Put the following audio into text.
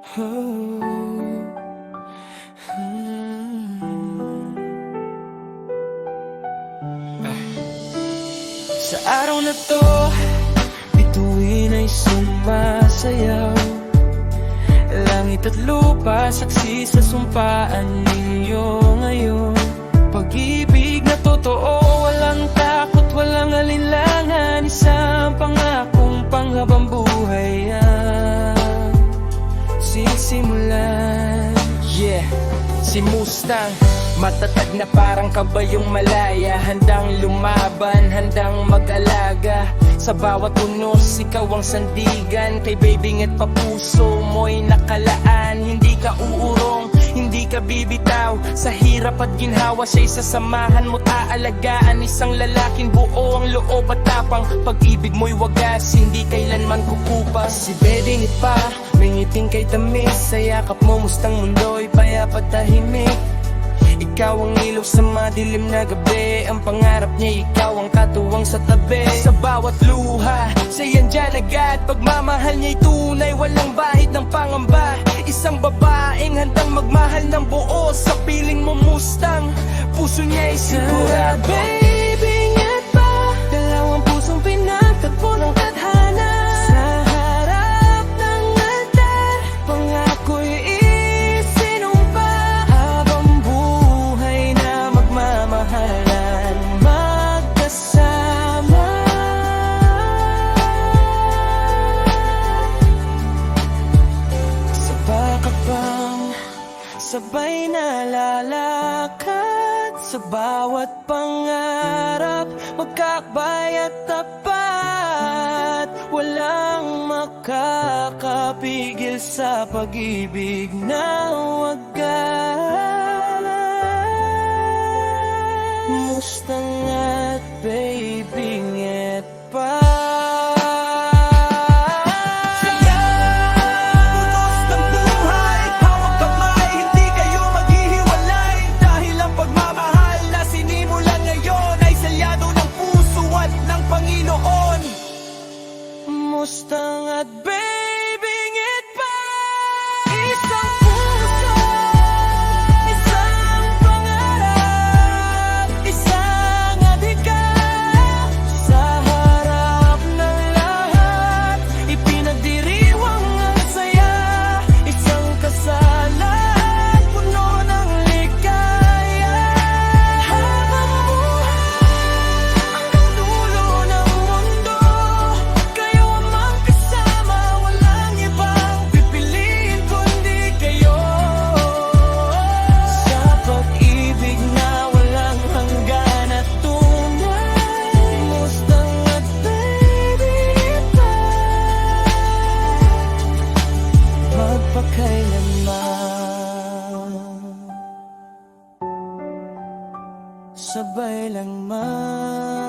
Sa araw na to, bituin ay sumasayaw. Langit at lupa, saksi sa sumpaan ninyo ngayon. Pag-ibig na totoo, walang takot, walang alinlangan. Isang pangakong panghabang buhay ang sisimulan. Yeah, si Mustang, matatag na parang kabayong malaya. Handang lumaban, handang mag-alaga. Sa bawat unos, ikaw ang sandigan. Kay baby at papuso mo'y nakalaan. Hindi ka uurong, hindi ka bibitaw. Sa hirap at ginhawa, siya'y sasamahan mo't aalagaan. Isang lalaking buo ang loob at tapang. Pag-ibig mo'y wagas, hindi kailanman kukupas. Si Beding pa, may ngiting kay tamis. Sa yakap mo, mustang mundo'y payapa tahimik. Ikaw ang ilaw sa madilim na gabi. Ang pangarap niya, ikaw ang katuwang sa tabi. Sa bawat luha, siya andyan agad. Pagmamahal niya'y tunay, walang bahid ng pangamba. Isang babaeng handang magmahal ng buo. Sa piling mo Mustang, puso niya'y sigurado. Baby, ingat pa, dalawang pusong pinagtagpo ng tadhana. Sa harap ng altar, pangako'y isinumpa. Habang buhay na magmamahalan, magkasama. Sa pakapang sabay na lalakad. Sa bawat pangarap, magkakbay at tapat. Walang makakapigil sa pag-ibig na wagas. Mustang at baby, ingat pa. Mustang at baby, ingat pa. Isang puso, isang pangarap, isang adhika. Sa harap ng lahat, ipinagdiriwang ang saya. Isang kasalan, puno ng ligaya. Habang buhay, hanggang dulo ng mundo, kayo ang magkasama. Walang ibang pipiliin kundi kayo. Sa pag-ibig na walang hanggan at tunay. Mustang at baby, iba magpakailanman. Sabay lang man.